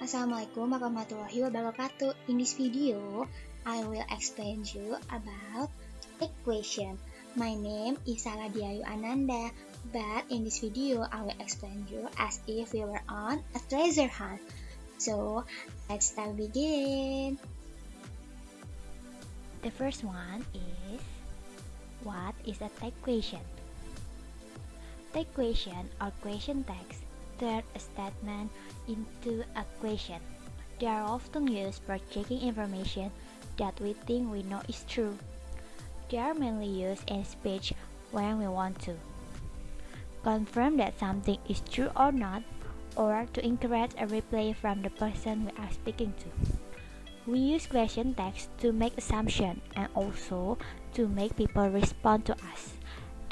Assalamualaikum warahmatullahi wabarakatuh. In this video, I will explain you about equation. My name is Diah Ananda, but in this video, I will explain you as if we were on a treasure hunt. So, let's start begin. The first one is, what is a tag question? Tag question or question tags turn a statement into a question. They are often used for checking information that we think we know is true. They are mainly used in speech when we want to confirm that something is true or not, or to encourage a reply from the person we are speaking to. We use question tags to make assumptions and also to make people respond to us.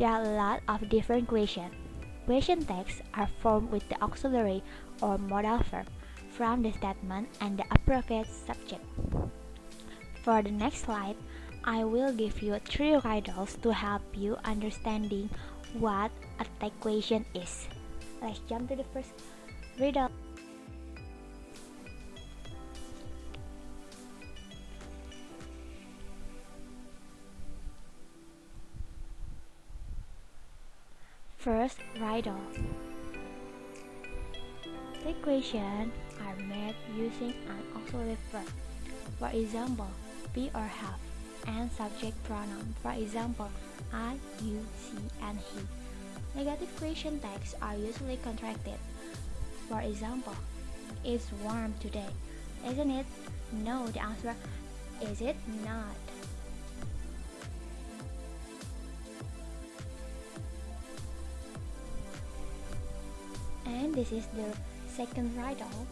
There are a lot of different questions. Question tags are formed with the auxiliary or modal verb from the statement and the appropriate subject. For the next slide, I will give you 3 riddles to help you understanding what a tag question is. Let's jump to the first riddle. First riddle. The questions are made using an auxiliary verb. For example, be or have, and subject pronoun. For example, I, you, she, and he. Negative question tags are usually contracted. For example, it's warm today, isn't it? No, the answer is it not. And this is the second riddle.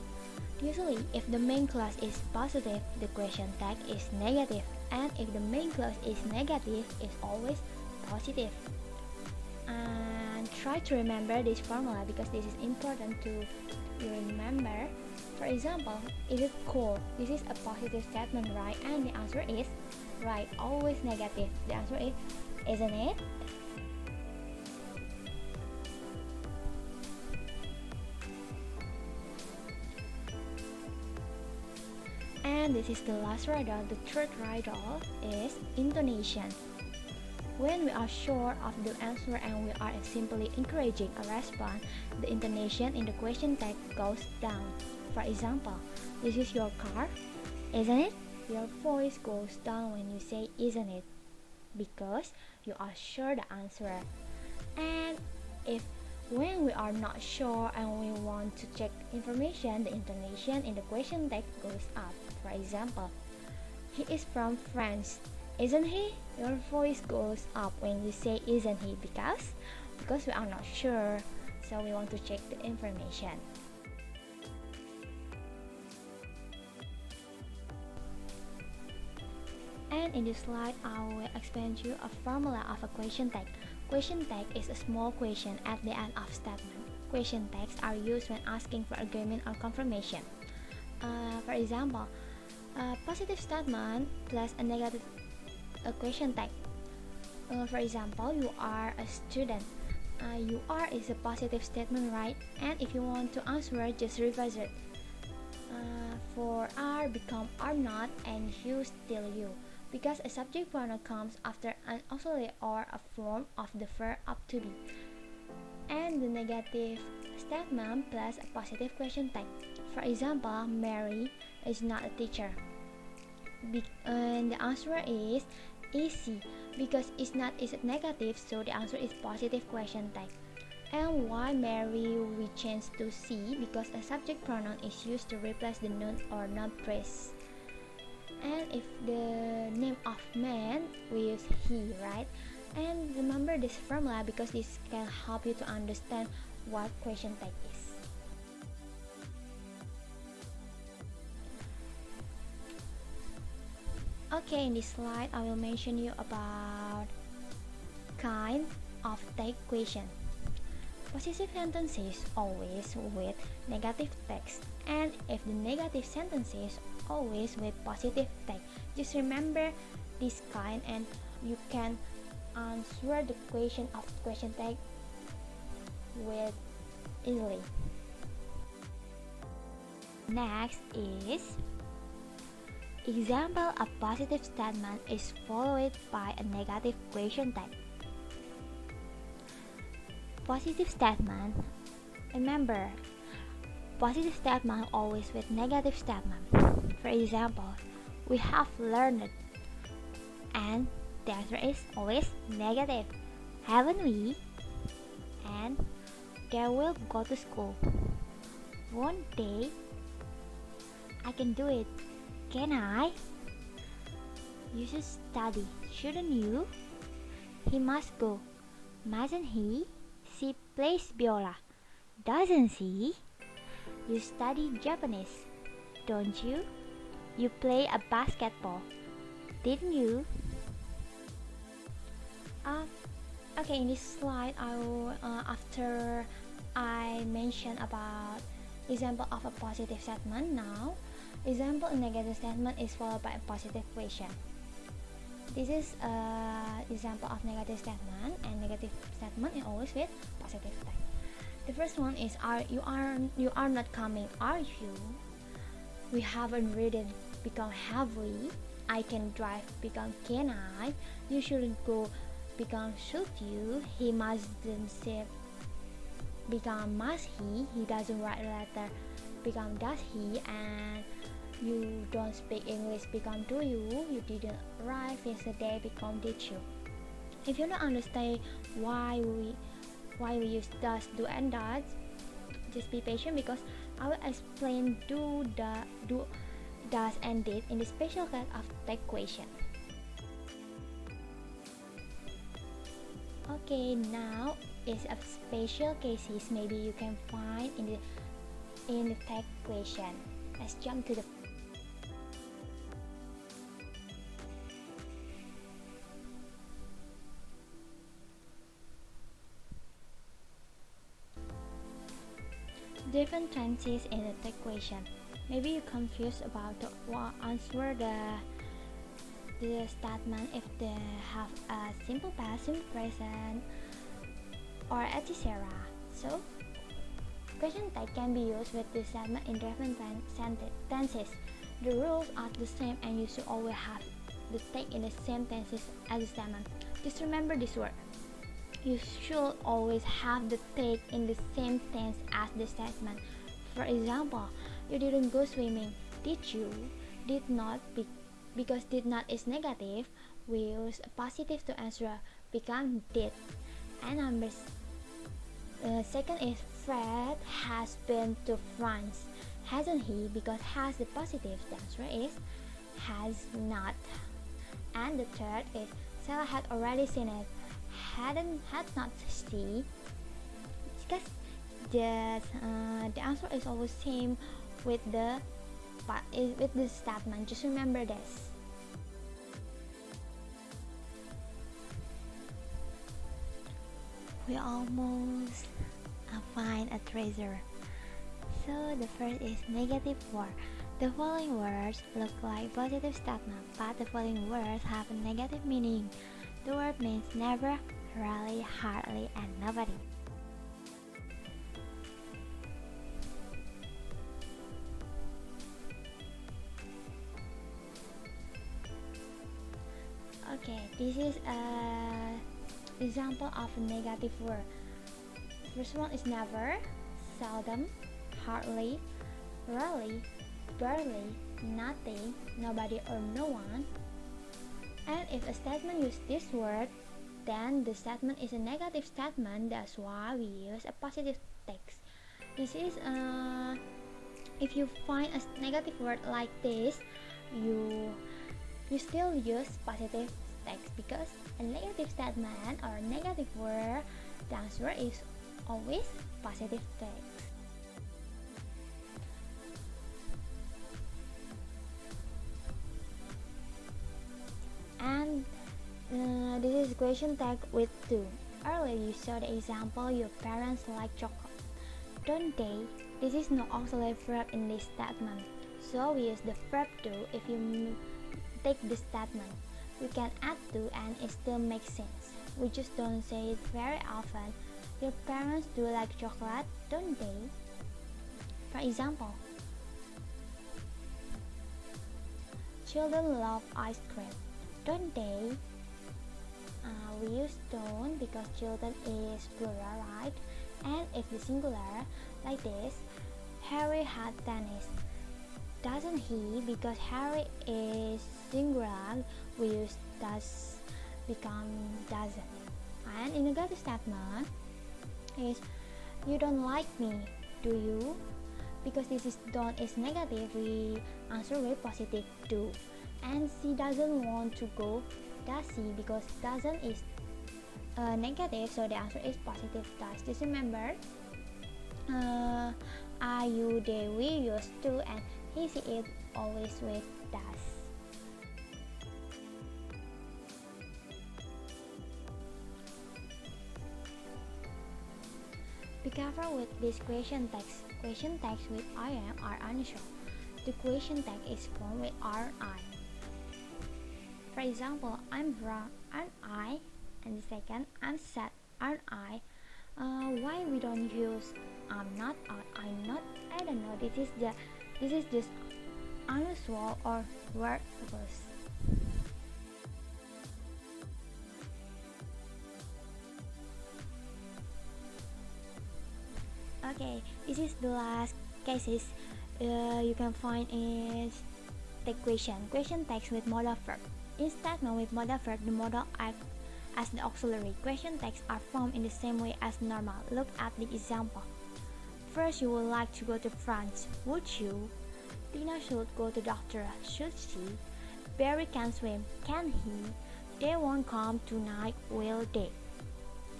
Usually, if the main clause is positive, the question tag is negative, and if the main clause is negative, it's always positive. And try to remember this formula because this is important to remember. For example, is it cold? This is a positive statement, right? And the answer is right, always negative. The answer is, isn't it? And this is the last riddle. The third riddle is intonation. When we are sure of the answer and we are simply encouraging a response, the intonation in the question tag goes down. For example, this is your car, isn't it? Your voice goes down when you say isn't it, because you are sure the answer. And if when we are not sure and we want to check information, the intonation in the question tag goes up. For example, he is from France, isn't he? Your voice goes up when you say isn't he, because we are not sure, so we want to check the information. And in this slide, I will explain to you a formula of a question tag. Question tag is a small question at the end of statement. Question tags are used when asking for agreement or confirmation. For example, a positive statement plus a negative question tag. For example, you are a student. You are is a positive statement, right? And if you want to answer, just revise it. For are become are not, and you still you, because a subject pronoun comes after an auxiliary or a form of the verb up to be. And the negative statement plus a positive question tag. For example, Mary is not a teacher. And the answer is she, because it's not is negative, so the answer is positive question tag. And why Mary we change to she, because a subject pronoun is used to replace the noun or noun phrase. And if the name of man, we use he, right? And remember this formula because this can help you to understand what question tag is. Okay, in this slide I will mention you about kind of tag question. Possessive sentences always with negative text, and if the negative sentences always with positive tag. Just remember this kind and you can answer the question of question tag with easily. Next is example: a positive statement is followed by a negative question tag. Positive statement. Remember, positive statement always with negative statement. For example, we have learned, and the answer is always negative. Haven't we? And they will go to school. Won't they? I can do it. Can I? You should study, shouldn't you? He must go, mustn't he? She plays viola, doesn't she? You study Japanese, don't you? You play a basketball, didn't you? Okay, in this slide, after I mention about example of a positive statement, now example in negative statement is followed by a positive question. This is example of negative statement, and negative statement is always with positive tag. The first one is you are not coming, are you? We haven't ridden, become have we? I can drive, become can I? You shouldn't go, become should you? He mustn't save, become must he? He doesn't write a letter, become does he? And you don't speak English, become do you? You didn't arrive yesterday, become did you? If you don't understand why we use does, do, and does, just be patient, because I will explain do, does, and did in the special case of tag question. Okay, now is a special cases maybe you can find in the tag question. Let's jump to the different tenses in the equation. Maybe you're confused about what answer the statement if they have a simple past, simple present, or etc. So, question tag can be used with this statement in different tenses. The rules are the same, and you should always have the tag in the same tenses as the statement. Just remember this word. You should always have the tag in the same tense as the statement. For example, you didn't go swimming, did you? Did not, because did not is negative, we use a positive to answer, become did. And number second is Fred has been to France, hasn't he? Because has the positive, the answer is has not. And the third is Sarah had already seen it, had not she? Because the answer is always same with the statement. Just remember this. We almost find a treasure. So the first is negative word. The following words look like positive statement, but the following words have a negative meaning. The word means never, rarely, hardly, and nobody. Okay, this is an example of a negative word. First one is never, seldom, hardly, rarely, barely, nothing, nobody, or no one. And if a statement uses this word, then the statement is a negative statement. That's why we use a positive text. This is if you find a negative word like this, you still use positive text, because a negative statement or a negative word, the answer is always positive text. And this is question tag with to. Earlier you saw the example, your parents like chocolate, don't they? This is no auxiliary verb in this statement, so we use the verb to. If you take the statement, we can add to and it still makes sense. We just don't say it very often. Your parents do like chocolate, don't they? For example, Children love ice cream, don't they? We use don't because children is plural, right? And if the singular, like this, Harry had tennis, doesn't he? Because Harry is singular, we use does become doesn't. And in negative statement is you don't like me, do you? Because this is don't is negative, we answer with positive do. And she doesn't want to go, does she? Because doesn't is negative, so the answer is positive does. Just remember, I, you, they, we use to, and he, she, it always with does. Be careful with this question text. Question text with I am are unusual. The question text is formed with are I. For example, I'm brown, aren't I? And the second, I'm sad, aren't I? Why we don't use I'm not or I'm not? I don't know. This is just unusual or word purpose. Okay, this is the last cases you can find is the question text with modal verb. In statement with modal verb, the modal act as the auxiliary. Question texts are formed in the same way as normal. Look at the example. First, you would like to go to France. Would you? Tina should go to doctor. Should she? Barry can swim. Can he? They won't come tonight, will they?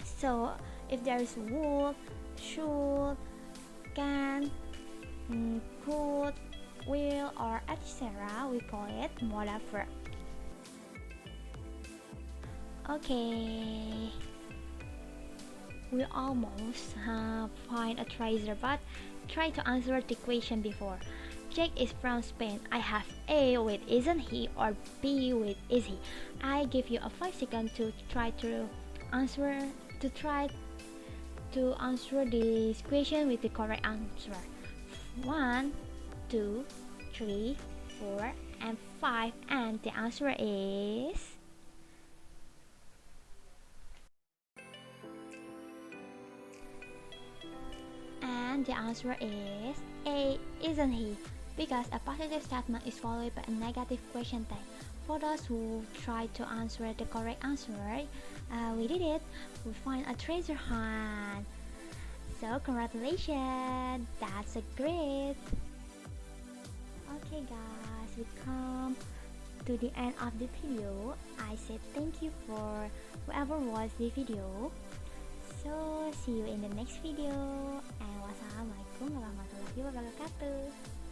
So, if there is would, should, can, could, will, or etc., we call it modal verb. Okay, we almost find a tracer, but try to answer the question before. Jack is from Spain. I have A with isn't he or B with is he. I give you a 5 seconds to try to answer this question with the correct answer. 1, 2, 3, 4, and 5, and the answer is the answer is A, isn't he? Because a positive statement is followed by a negative question tag. For those who tried to answer the correct answer, we did it. We find a treasure hunt. So congratulations, that's a great. Okay guys, we come to the end of the video. I said thank you for whoever watched the video. So see you in the next video, and wassalamualaikum warahmatullahi wabarakatuh.